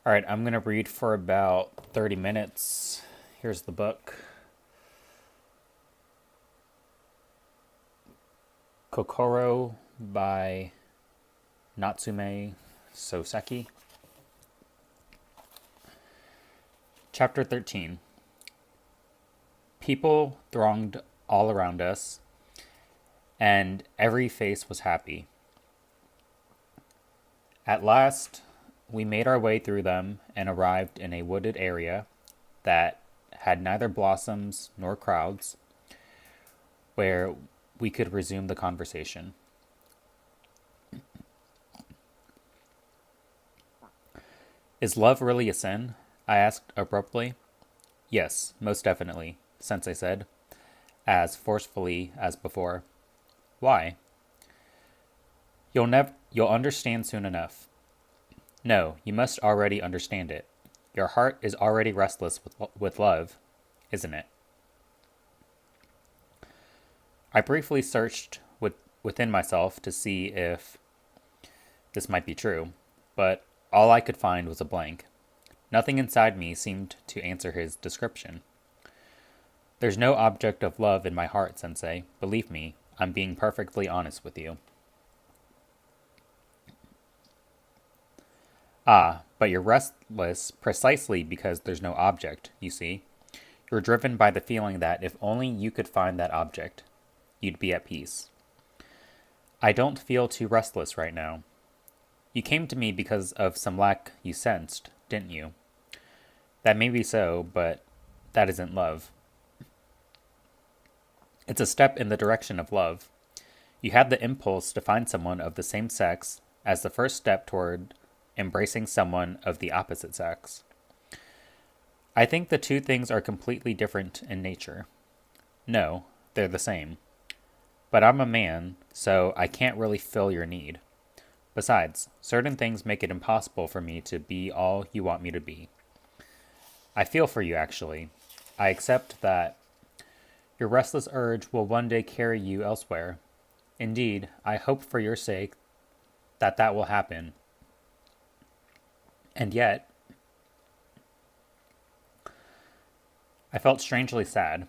All right, I'm going to read for about 30 minutes. Here's the book. Kokoro by Natsume Soseki. Chapter 13. People thronged all around us, and every face was happy. At last, we made our way through them and arrived in a wooded area that had neither blossoms nor crowds, where we could resume the conversation. Is love really a sin? I asked abruptly. Yes, most definitely, Sensei said, as forcefully as before. Why? You'll understand soon enough. No, you must already understand it. Your heart is already restless with love, isn't it? I briefly searched within myself to see if this might be true, but all I could find was a blank. Nothing inside me seemed to answer his description. There's no object of love in my heart, Sensei. Believe me, I'm being perfectly honest with you. Ah, but you're restless precisely because there's no object, you see. You're driven by the feeling that if only you could find that object, you'd be at peace. I don't feel too restless right now. You came to me because of some lack you sensed, didn't you? That may be so, but that isn't love. It's a step in the direction of love. You had the impulse to find someone of the same sex as the first step toward embracing someone of the opposite sex. I think the two things are completely different in nature. No, they're the same. But I'm a man, so I can't really fill your need. Besides, certain things make it impossible for me to be all you want me to be. I feel for you, actually. I accept that your restless urge will one day carry you elsewhere. Indeed, I hope for your sake that will happen. And yet, I felt strangely sad.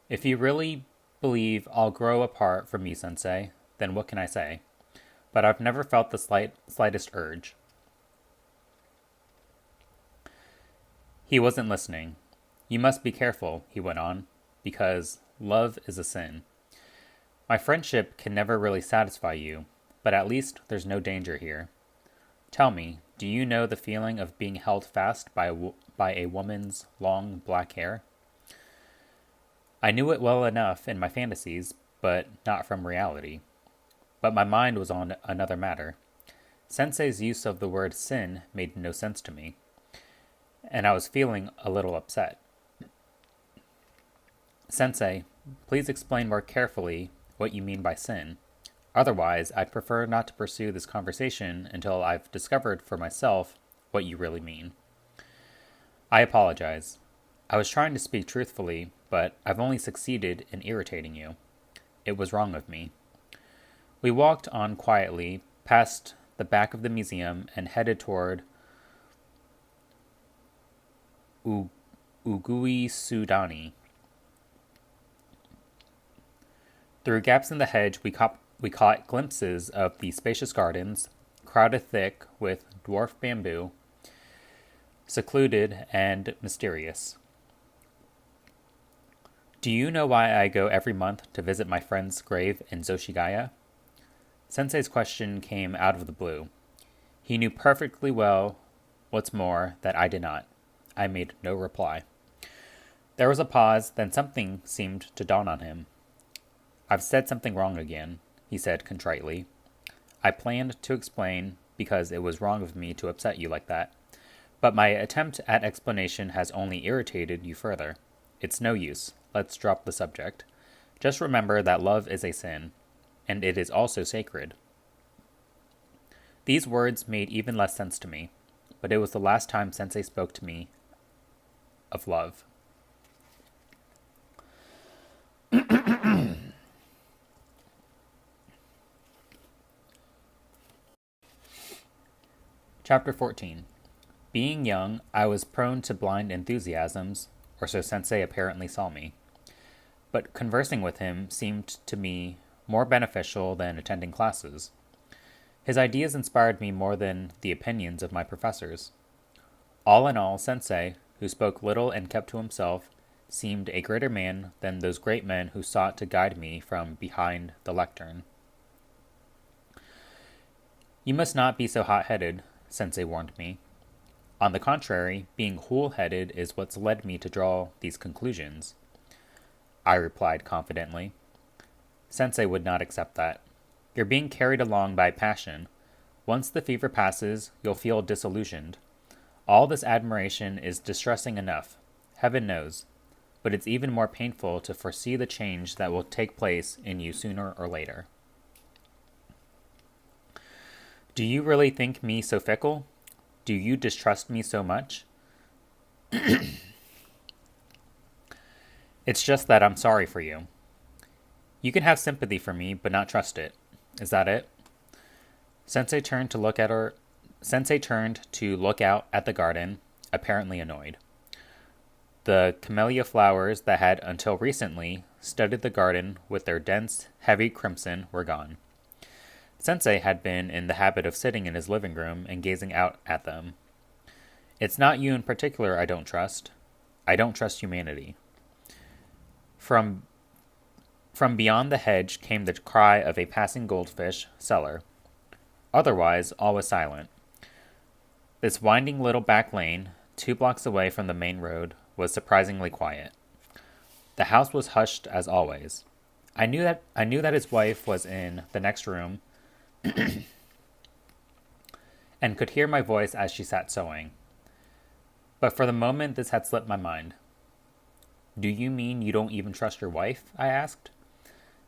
If you really believe I'll grow apart from you, Sensei, then what can I say? But I've never felt the slightest urge. He wasn't listening. You must be careful, he went on, because love is a sin. My friendship can never really satisfy you, but at least there's no danger here. Tell me, do you know the feeling of being held fast by a woman's long black hair? I knew it well enough in my fantasies, but not from reality. But my mind was on another matter. Sensei's use of the word sin made no sense to me, and I was feeling a little upset. Sensei, please explain more carefully what you mean by sin. Otherwise, I'd prefer not to pursue this conversation until I've discovered for myself what you really mean. I apologize. I was trying to speak truthfully, but I've only succeeded in irritating you. It was wrong of me. We walked on quietly past the back of the museum and headed toward Ugui Sudani. Through gaps in the hedge, we caught glimpses of the spacious gardens, crowded thick with dwarf bamboo, secluded and mysterious. Do you know why I go every month to visit my friend's grave in Zoshigaya? Sensei's question came out of the blue. He knew perfectly well, what's more, that I did not. I made no reply. There was a pause, then something seemed to dawn on him. I've said something wrong again, he said contritely. I planned to explain because it was wrong of me to upset you like that. But my attempt at explanation has only irritated you further. It's no use. Let's drop the subject. Just remember that love is a sin, and it is also sacred. These words made even less sense to me, but it was the last time Sensei spoke to me of love. Chapter 14. Being young, I was prone to blind enthusiasms, or so Sensei apparently saw me. But conversing with him seemed to me more beneficial than attending classes. His ideas inspired me more than the opinions of my professors. All in all, Sensei, who spoke little and kept to himself, seemed a greater man than those great men who sought to guide me from behind the lectern. You must not be so hot-headed, Sensei warned me. On the contrary, being cool-headed is what's led me to draw these conclusions, I replied confidently. Sensei would not accept that. You're being carried along by passion. Once the fever passes, you'll feel disillusioned. All this admiration is distressing enough, heaven knows, but it's even more painful to foresee the change that will take place in you sooner or later. Do you really think me so fickle? Do you distrust me so much? It's just that I'm sorry for you. You can have sympathy for me, but not trust it. Is that it? Sensei turned to look out at the garden, apparently annoyed. The camellia flowers that had until recently studded the garden with their dense, heavy crimson were gone. Sensei had been in the habit of sitting in his living room and gazing out at them. It's not you in particular I don't trust. I don't trust humanity. From beyond the hedge came the cry of a passing goldfish seller. Otherwise, all was silent. This winding little back lane, 2 blocks away from the main road, was surprisingly quiet. The house was hushed as always. I knew that his wife was in the next room and could hear my voice as she sat sewing. But for the moment this had slipped my mind. Do you mean you don't even trust your wife? I asked.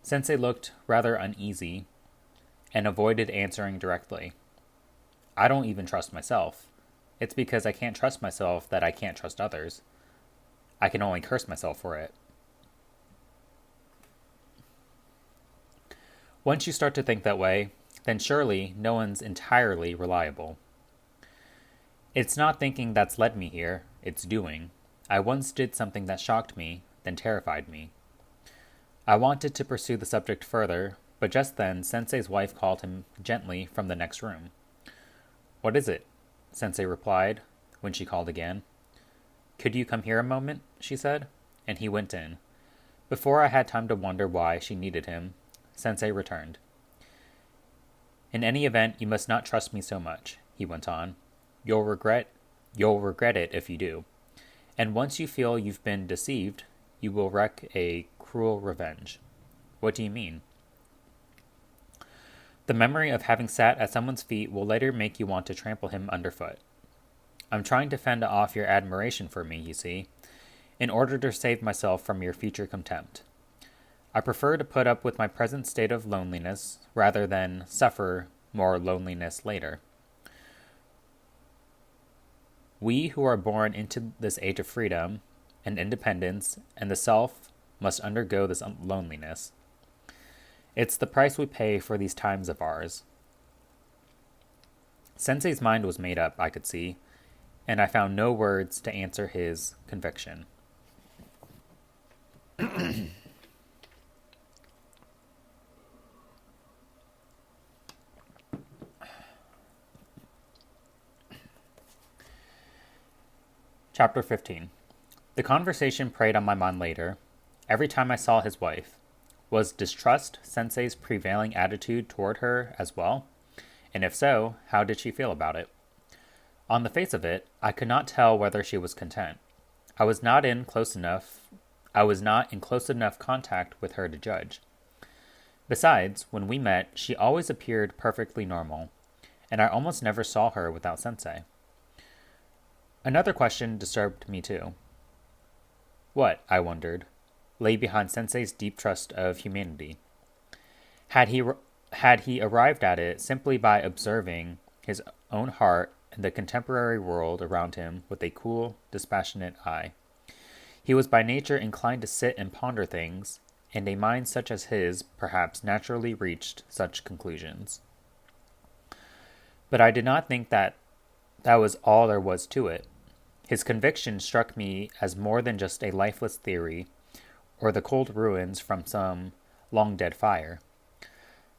Sensei looked rather uneasy and avoided answering directly. I don't even trust myself. It's because I can't trust myself that I can't trust others. I can only curse myself for it. Once you start to think that way, then surely no one's entirely reliable. It's not thinking that's led me here, it's doing. I once did something that shocked me, then terrified me. I wanted to pursue the subject further, but just then Sensei's wife called him gently from the next room. What is it? Sensei replied, when she called again. Could you come here a moment? She said, and he went in. Before I had time to wonder why she needed him, Sensei returned. In any event, you must not trust me so much, he went on. You'll regret it if you do. And once you feel you've been deceived, you will wreak a cruel revenge. What do you mean? The memory of having sat at someone's feet will later make you want to trample him underfoot. I'm trying to fend off your admiration for me, you see, in order to save myself from your future contempt. I prefer to put up with my present state of loneliness rather than suffer more loneliness later. We who are born into this age of freedom and independence and the self must undergo this loneliness. It's the price we pay for these times of ours. Sensei's mind was made up, I could see, and I found no words to answer his conviction. Chapter 15. The conversation preyed on my mind later, every time I saw his wife. Was distrust Sensei's prevailing attitude toward her as well? And if so, how did she feel about it? On the face of it, I could not tell whether she was content. I was not in close enough contact with her to judge. Besides, when we met, she always appeared perfectly normal, and I almost never saw her without Sensei. Another question disturbed me too. What, I wondered, lay behind Sensei's deep trust of humanity? Had he had he arrived at it simply by observing his own heart and the contemporary world around him with a cool, dispassionate eye? He was by nature inclined to sit and ponder things, and a mind such as his perhaps naturally reached such conclusions. But I did not think that was all there was to it. His conviction struck me as more than just a lifeless theory or the cold ruins from some long dead fire.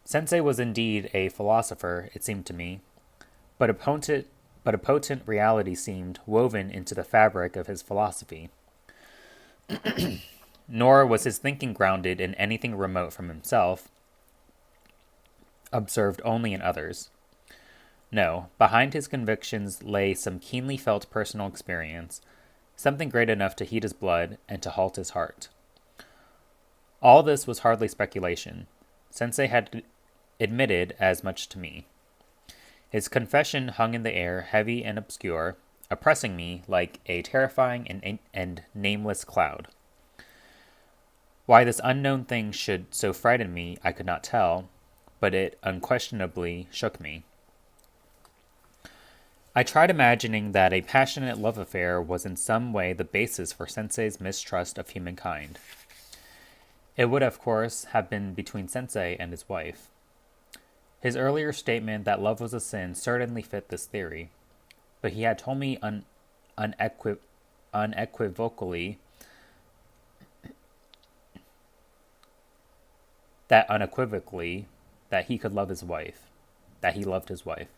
Sensei was indeed a philosopher, it seemed to me, but a potent reality seemed woven into the fabric of his philosophy. Nor was his thinking grounded in anything remote from himself, observed only in others. No, behind his convictions lay some keenly felt personal experience, something great enough to heat his blood and to halt his heart. All this was hardly speculation. Sensei had admitted as much to me. His confession hung in the air, heavy and obscure, oppressing me like a terrifying and nameless cloud. Why this unknown thing should so frighten me, I could not tell, but it unquestionably shook me. I tried imagining that a passionate love affair was in some way the basis for Sensei's mistrust of humankind. It would, of course, have been between Sensei and his wife. His earlier statement that love was a sin certainly fit this theory, but he had told me unequivocally that he could love his wife, that he loved his wife.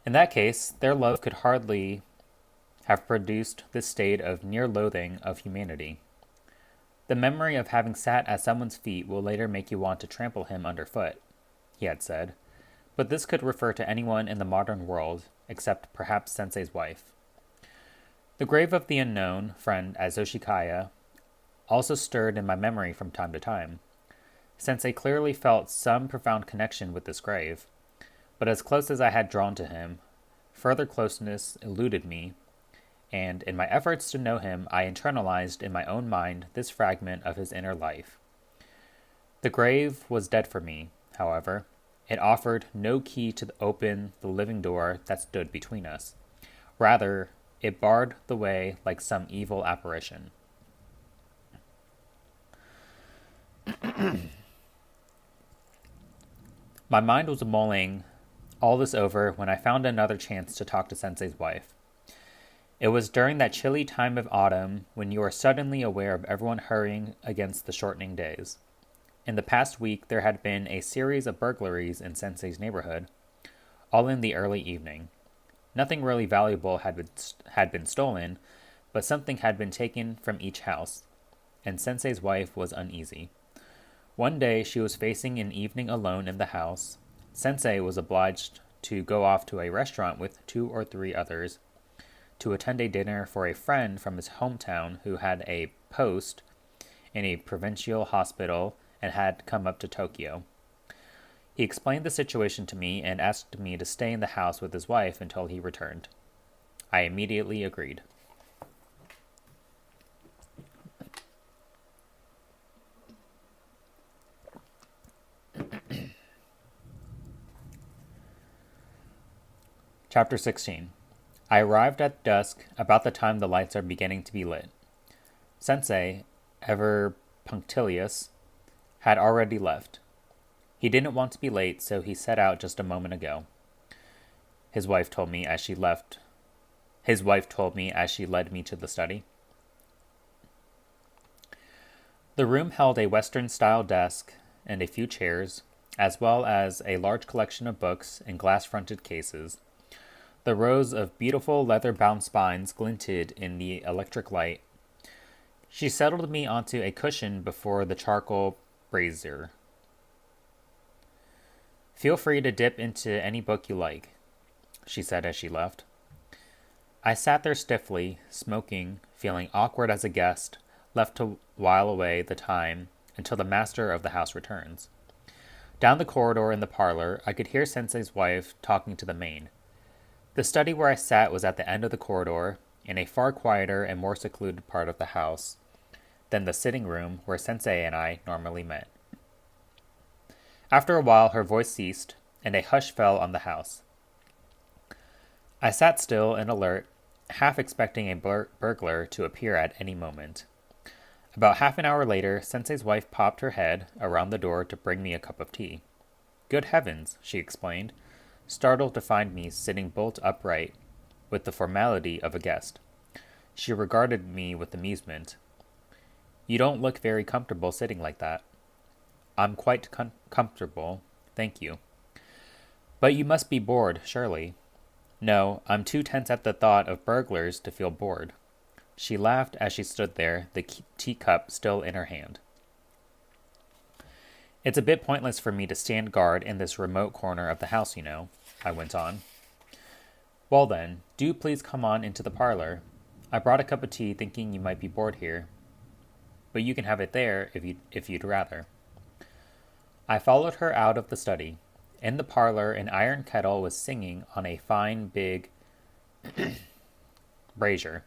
In that case, their love could hardly have produced this state of near loathing of humanity. The memory of having sat at someone's feet will later make you want to trample him underfoot, he had said, but this could refer to anyone in the modern world, except perhaps Sensei's wife. The grave of the unknown friend at Zoshikaya also stirred in my memory from time to time. Sensei clearly felt some profound connection with this grave, but as close as I had drawn to him, further closeness eluded me, and in my efforts to know him, I internalized in my own mind this fragment of his inner life. The grave was dead for me, however. It offered no key to open the living door that stood between us. Rather, it barred the way like some evil apparition. My mind was mulling all this over when I found another chance to talk to Sensei's wife. It was during that chilly time of autumn when you are suddenly aware of everyone hurrying against the shortening days. In the past week, there had been a series of burglaries in Sensei's neighborhood, all in the early evening. Nothing really valuable had been stolen, but something had been taken from each house, and Sensei's wife was uneasy. One day she was facing an evening alone in the house. Sensei was obliged to go off to a restaurant with 2 or 3 others to attend a dinner for a friend from his hometown who had a post in a provincial hospital and had come up to Tokyo. He explained the situation to me and asked me to stay in the house with his wife until he returned. I immediately agreed. Chapter 16. I arrived at dusk about the time the lights are beginning to be lit. Sensei, ever punctilious, had already left. He didn't want to be late, so he set out just a moment ago. His wife told me as she led me to the study. The room held a Western-style desk and a few chairs, as well as a large collection of books in glass-fronted cases. The rows of beautiful leather-bound spines glinted in the electric light. She settled me onto a cushion before the charcoal brazier. Feel free to dip into any book you like, she said as she left. I sat there stiffly, smoking, feeling awkward as a guest, left to while away the time until the master of the house returns. Down the corridor in the parlor, I could hear Sensei's wife talking to the maid. The study where I sat was at the end of the corridor, in a far quieter and more secluded part of the house than the sitting room where Sensei and I normally met. After a while, her voice ceased, and a hush fell on the house. I sat still and alert, half expecting a burglar to appear at any moment. About half an hour later, Sensei's wife popped her head around the door to bring me a cup of tea. "Good heavens," she explained, startled to find me sitting bolt upright with the formality of a guest. She regarded me with amusement. "You don't look very comfortable sitting like that." "I'm quite comfortable, thank you." "But you must be bored, surely." "No, I'm too tense at the thought of burglars to feel bored." She laughed as she stood there, the teacup still in her hand. "It's a bit pointless for me to stand guard in this remote corner of the house, you know," I went on. "Well then, do please come on into the parlor. I brought a cup of tea thinking you might be bored here, but you can have it there if you'd rather." I followed her out of the study. In the parlor, an iron kettle was singing on a fine big brazier.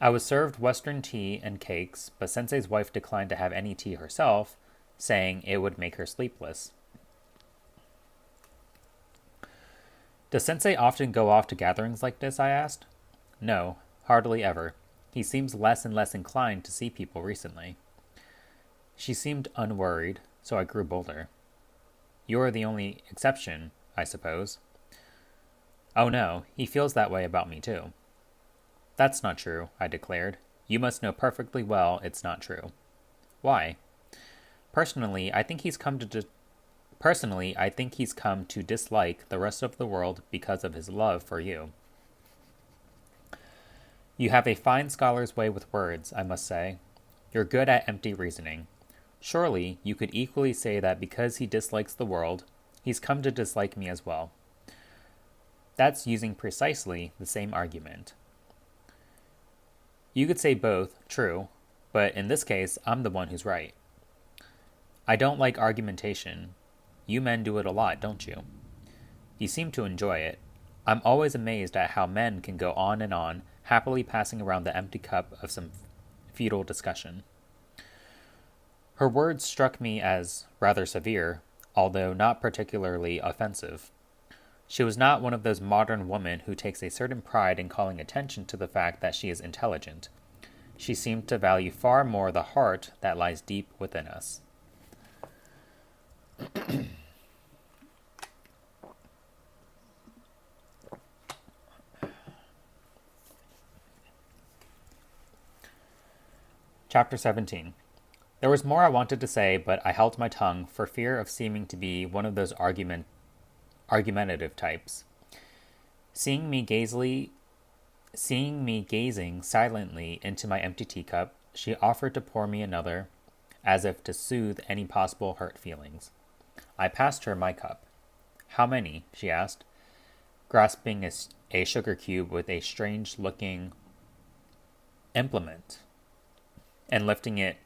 I was served Western tea and cakes, but Sensei's wife declined to have any tea herself, saying it would make her sleepless. "Does Sensei often go off to gatherings like this?" I asked. "No, hardly ever. He seems less and less inclined to see people recently." She seemed unworried, so I grew bolder. "You're the only exception, I suppose." "Oh no, he feels that way about me too." "That's not true," I declared. "You must know perfectly well it's not true." "Why?" Personally, I think he's come to dislike the rest of the world because of his love for you." "You have a fine scholar's way with words, I must say. You're good at empty reasoning. Surely you could equally say that because he dislikes the world, he's come to dislike me as well." "That's using precisely the same argument." "You could say both, true, but in this case, I'm the one who's right." "I don't like argumentation. You men do it a lot, don't you?" "You seem to enjoy it. I'm always amazed at how men can go on, happily passing around the empty cup of some futile discussion." Her words struck me as rather severe, although not particularly offensive. She was not one of those modern women who takes a certain pride in calling attention to the fact that she is intelligent. She seemed to value far more the heart that lies deep within us. Chapter 17. There was more I wanted to say, but I held my tongue for fear of seeming to be one of those argumentative types. Seeing me gazing silently into my empty teacup, she offered to pour me another, as if to soothe any possible hurt feelings. I passed her my cup. "How many?" she asked, grasping a sugar cube with a strange-looking implement, and lifting it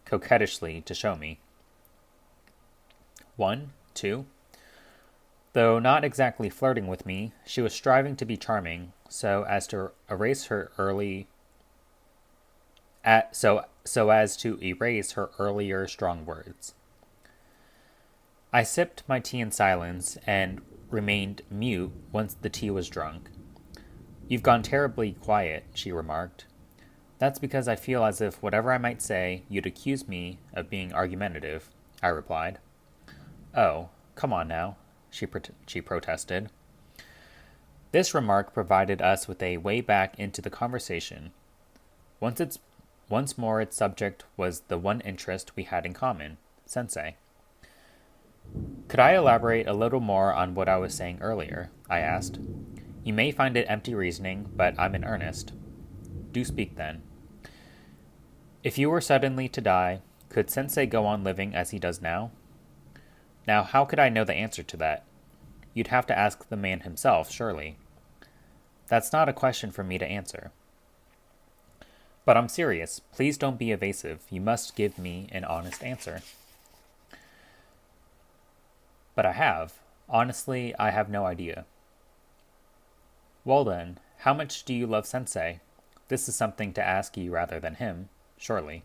coquettishly to show me. "1, 2. Though not exactly flirting with me, she was striving to be charming, so as to erase her earlier strong words. I sipped my tea in silence and remained mute once the tea was drunk. "You've gone terribly quiet," she remarked. "That's because I feel as if whatever I might say, you'd accuse me of being argumentative," I replied. "Oh, come on now," she protested. This remark provided us with a way back into the conversation. Once more its subject was the one interest we had in common, Sensei. "Could I elaborate a little more on what I was saying earlier?" I asked. "You may find it empty reasoning, but I'm in earnest." "Do speak then." "If you were suddenly to die, could Sensei go on living as he does now?" Now, how could I know the answer to that? You'd have to ask the man himself, surely. That's not a question for me to answer. But I'm serious. Please don't be evasive. You must give me an honest answer. But I have. Honestly, I have no idea. Well then, how much do you love Sensei? This is something to ask you rather than him, surely.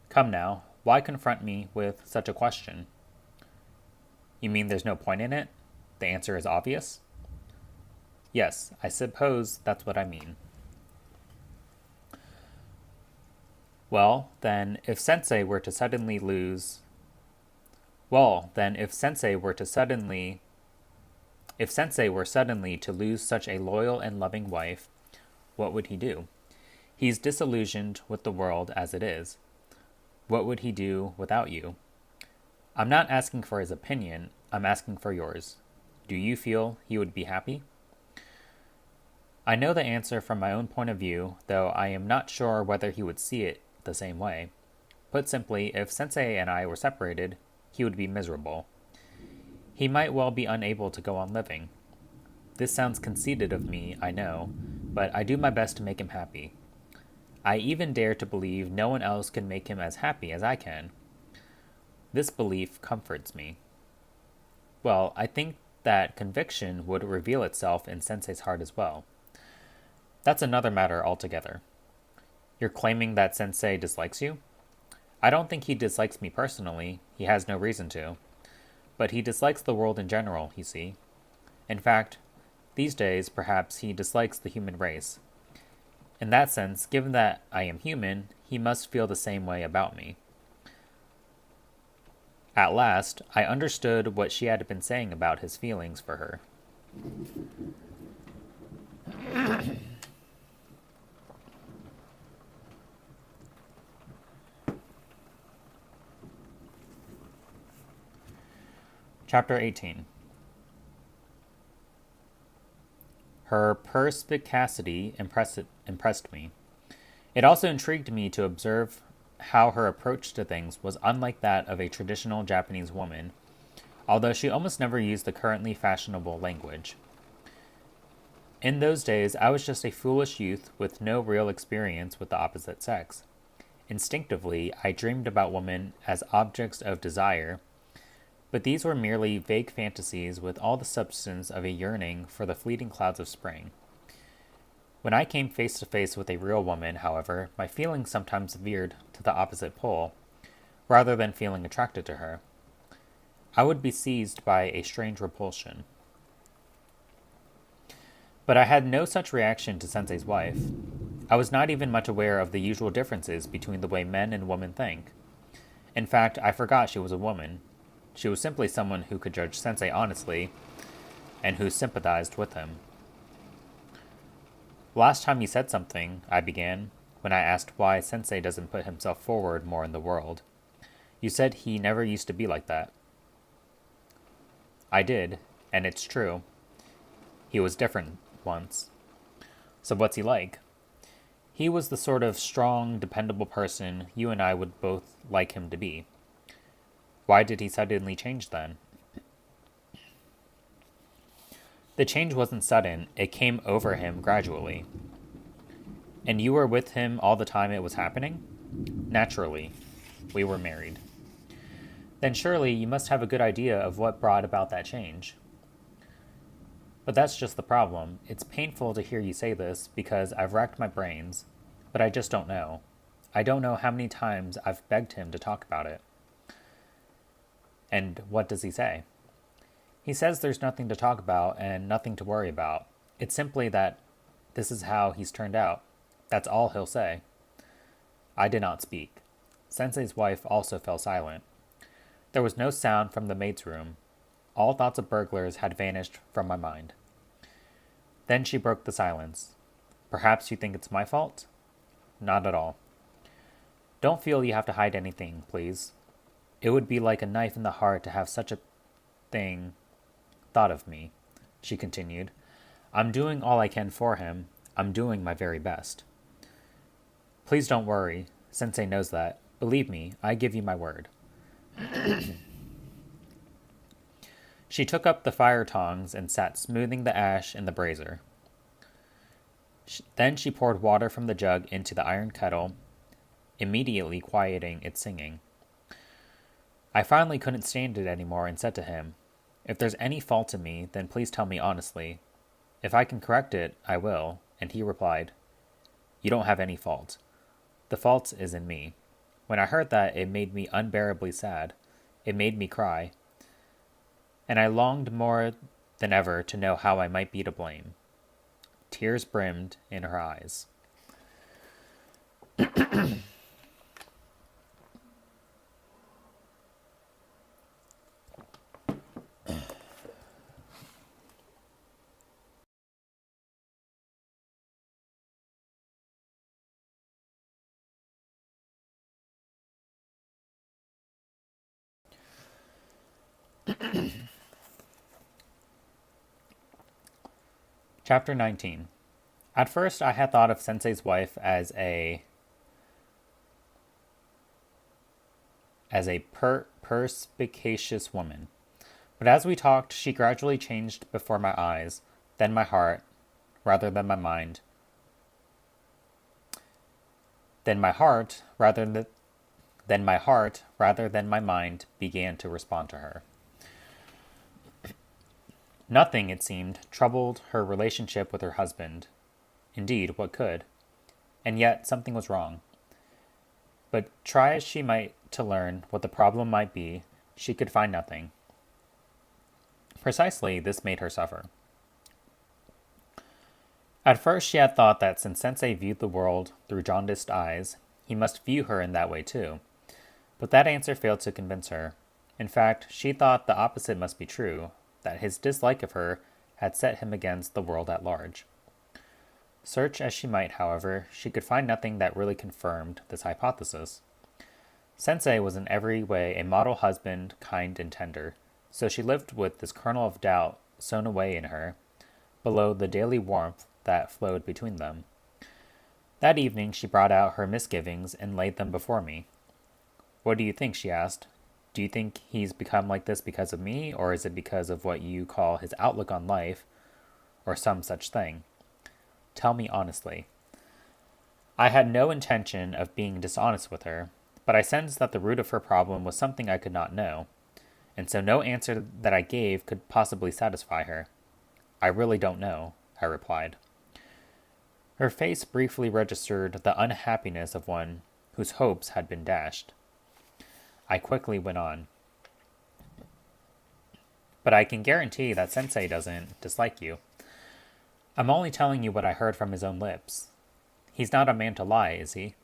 Come now, why confront me with such a question? You mean there's no point in it? The answer is obvious? Yes, I suppose that's what I mean. Well, then, if Sensei were suddenly to lose such a loyal and loving wife, what would he do? He's disillusioned with the world as it is. What would he do without you? I'm not asking for his opinion, I'm asking for yours. Do you feel he would be happy? I know the answer from my own point of view, though I am not sure whether he would see it the same way. Put simply, if Sensei and I were separated, he would be miserable. He might well be unable to go on living. This sounds conceited of me, I know, but I do my best to make him happy. I even dare to believe no one else can make him as happy as I can. This belief comforts me. Well, I think that conviction would reveal itself in Sensei's heart as well. That's another matter altogether. You're claiming that Sensei dislikes you? I don't think he dislikes me personally. He has no reason to. But he dislikes the world in general, you see. In fact, these days, perhaps he dislikes the human race. In that sense, given that I am human, he must feel the same way about me. At last, I understood what she had been saying about his feelings for her. Chapter 18. Her perspicacity impressed me. It also intrigued me to observe how her approach to things was unlike that of a traditional Japanese woman, although she almost never used the currently fashionable language. In those days, I was just a foolish youth with no real experience with the opposite sex. Instinctively, I dreamed about women as objects of desire, but these were merely vague fantasies with all the substance of a yearning for the fleeting clouds of spring. When I came face to face with a real woman, however, my feelings sometimes veered to the opposite pole, rather than feeling attracted to her. I would be seized by a strange repulsion. But I had no such reaction to Sensei's wife. I was not even much aware of the usual differences between the way men and women think. In fact, I forgot she was a woman. She was simply someone who could judge Sensei honestly, and who sympathized with him. Last time you said something, I began, when I asked why Sensei doesn't put himself forward more in the world. You said he never used to be like that. I did, and it's true. He was different once. So what's he like? He was the sort of strong, dependable person you and I would both like him to be. Why did he suddenly change then? The change wasn't sudden, it came over him gradually. And you were with him all the time it was happening? Naturally. We were married. Then surely you must have a good idea of what brought about that change. But that's just the problem. It's painful to hear you say this because I've racked my brains, but I just don't know. I don't know how many times I've begged him to talk about it. And what does he say? He says there's nothing to talk about and nothing to worry about. It's simply that this is how he's turned out. That's all he'll say. I did not speak. Sensei's wife also fell silent. There was no sound from the maid's room. All thoughts of burglars had vanished from my mind. Then she broke the silence. Perhaps you think it's my fault? Not at all. Don't feel you have to hide anything, please. It would be like a knife in the heart to have such a thing thought of me, she continued. I'm doing all I can for him. I'm doing my very best. Please don't worry. Sensei knows that. Believe me, I give you my word. She took up the fire tongs and sat smoothing the ash in the brazier. Then she poured water from the jug into the iron kettle, immediately quieting its singing. I finally couldn't stand it anymore and said to him, "If there's any fault in me, then please tell me honestly. If I can correct it, I will." And he replied, "You don't have any fault. The fault is in me." When I heard that, it made me unbearably sad. It made me cry. And I longed more than ever to know how I might be to blame. Tears brimmed in her eyes. Chapter 19. At first, I had thought of Sensei's wife as a perspicacious woman. But as we talked, she gradually changed before my eyes, then my heart, rather than my mind. Then my heart, rather than my mind, began to respond to her. Nothing, it seemed, troubled her relationship with her husband. Indeed, what could? And yet something was wrong. But try as she might to learn what the problem might be, she could find nothing. Precisely, this made her suffer. At first she had thought that since Sensei viewed the world through jaundiced eyes, he must view her in that way too. But that answer failed to convince her. In fact, she thought the opposite must be true, that his dislike of her had set him against the world at large. Search as she might, however, she could find nothing that really confirmed this hypothesis. Sensei was in every way a model husband, kind and tender, so she lived with this kernel of doubt sewn away in her, below the daily warmth that flowed between them. That evening she brought out her misgivings and laid them before me. "What do you think?" she asked. "Do you think he's become like this because of me, or is it because of what you call his outlook on life, or some such thing? Tell me honestly." I had no intention of being dishonest with her, but I sensed that the root of her problem was something I could not know, and so no answer that I gave could possibly satisfy her. "I really don't know," I replied. Her face briefly registered the unhappiness of one whose hopes had been dashed. I quickly went on. "But I can guarantee that Sensei doesn't dislike you. I'm only telling you what I heard from his own lips. He's not a man to lie, is he?"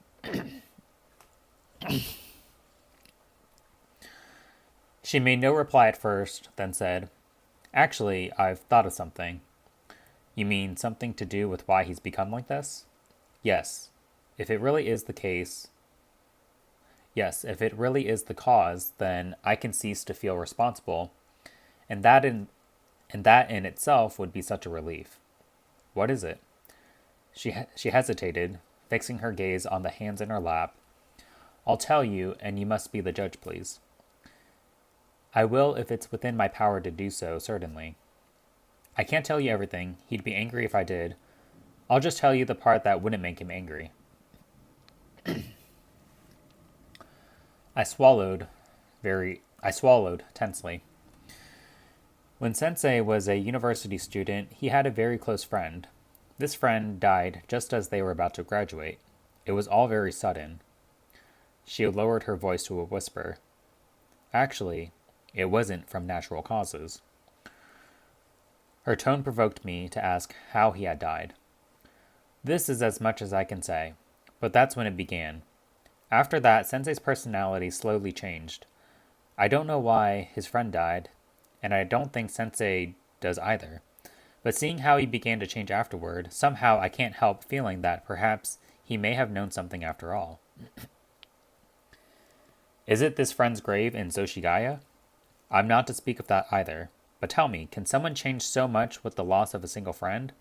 She made no reply at first, then said, "Actually, I've thought of something." "You mean something to do with why he's become like this?" Yes, if it really is the case. Yes, if it really is the cause, then I can cease to feel responsible, and that in itself would be such a relief." "What is it?" She hesitated, fixing her gaze on the hands in her lap. "I'll tell you, and you must be the judge, please." "I will if it's within my power to do so, certainly." "I can't tell you everything. He'd be angry if I did. I'll just tell you the part that wouldn't make him angry." I swallowed tensely. When Sensei was a university student, he had a very close friend. This friend died just as they were about to graduate. It was all very sudden. She lowered her voice to a whisper. Actually, it wasn't from natural causes. Her tone provoked me to ask how he had died. This is as much as I can say, but that's when it began. After that, Sensei's personality slowly changed. I don't know why his friend died, and I don't think Sensei does either. But seeing how he began to change afterward, somehow I can't help feeling that perhaps he may have known something after all. Is it this friend's grave in Zoshigaya? I'm not to speak of that either. But tell me, can someone change so much with the loss of a single friend?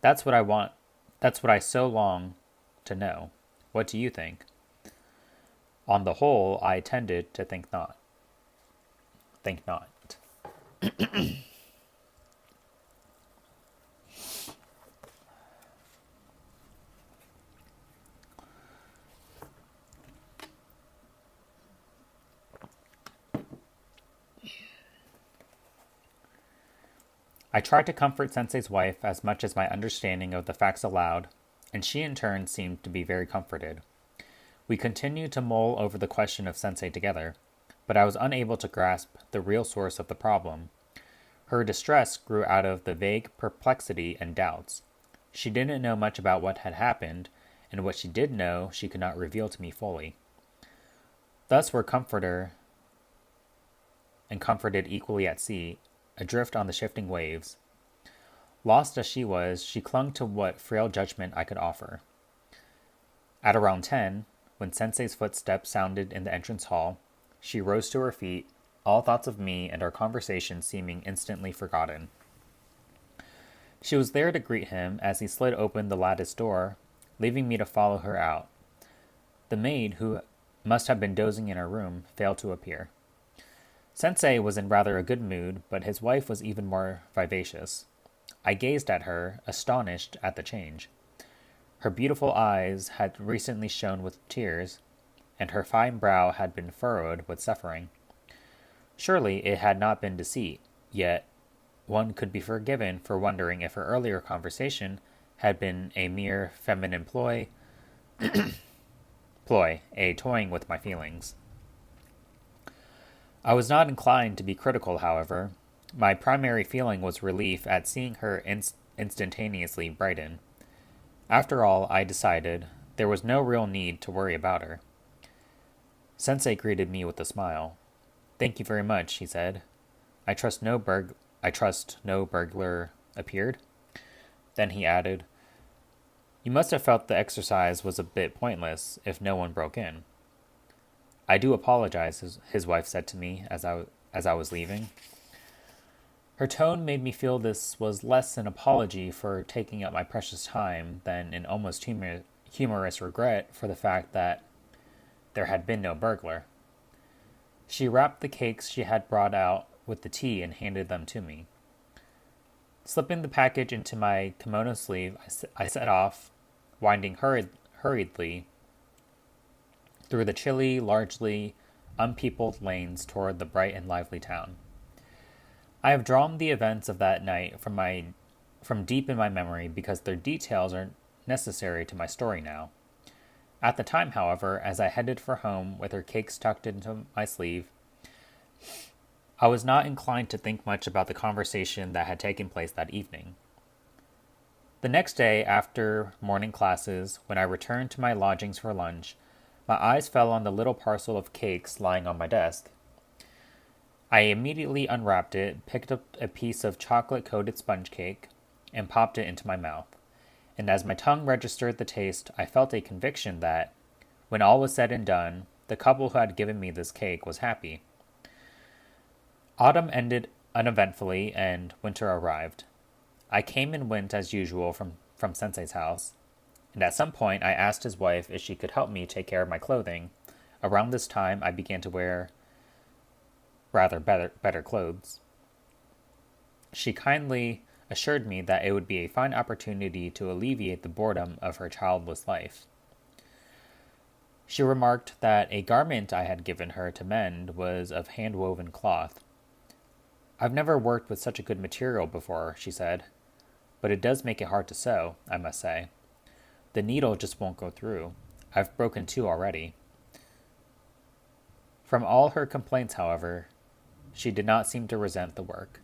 That's what I want. That's what I so long to know. What do you think? On the whole, I tended to think not. Think not. I tried to comfort Sensei's wife as much as my understanding of the facts allowed, and she in turn seemed to be very comforted. We continued to mull over the question of Sensei together, but I was unable to grasp the real source of the problem. Her distress grew out of the vague perplexity and doubts. She didn't know much about what had happened, and what she did know she could not reveal to me fully. Thus were comforter and comforted equally at sea, adrift on the shifting waves. Lost as she was, she clung to what frail judgment I could offer. At around 10, when Sensei's footsteps sounded in the entrance hall, she rose to her feet, all thoughts of me and our conversation seeming instantly forgotten. She was there to greet him as he slid open the lattice door, leaving me to follow her out. The maid, who must have been dozing in her room, failed to appear. Sensei was in rather a good mood, but his wife was even more vivacious. I gazed at her, astonished at the change. Her beautiful eyes had recently shone with tears, and her fine brow had been furrowed with suffering. Surely it had not been deceit, yet one could be forgiven for wondering if her earlier conversation had been a mere feminine ploy, a toying with my feelings. I was not inclined to be critical, however. My primary feeling was relief at seeing her instantaneously brighten. After all, I decided, there was no real need to worry about her. Sensei greeted me with a smile. "Thank you very much," he said. I trust no burglar appeared." Then he added, "You must have felt the exercise was a bit pointless if no one broke in." "I do apologize," his wife said to me as I was leaving. Her tone made me feel this was less an apology for taking up my precious time than an almost humorous regret for the fact that there had been no burglar. She wrapped the cakes she had brought out with the tea and handed them to me. Slipping the package into my kimono sleeve, I set off, winding hurriedly through the chilly, largely unpeopled lanes toward the bright and lively town. I have drawn the events of that night from deep in my memory because their details are necessary to my story now. At the time, however, as I headed for home with her cakes tucked into my sleeve, I was not inclined to think much about the conversation that had taken place that evening. The next day, after morning classes, when I returned to my lodgings for lunch, my eyes fell on the little parcel of cakes lying on my desk. I immediately unwrapped it, picked up a piece of chocolate-coated sponge cake, and popped it into my mouth. And as my tongue registered the taste, I felt a conviction that, when all was said and done, the couple who had given me this cake was happy. Autumn ended uneventfully, and winter arrived. I came and went as usual from Sensei's house, and at some point I asked his wife if she could help me take care of my clothing. Around this time, I began to wear rather better clothes. She kindly assured me that it would be a fine opportunity to alleviate the boredom of her childless life. She remarked that a garment I had given her to mend was of hand-woven cloth. "I've never worked with such a good material before," she said, "but it does make it hard to sew, I must say. The needle just won't go through. I've broken 2 already." From all her complaints, however, she did not seem to resent the work.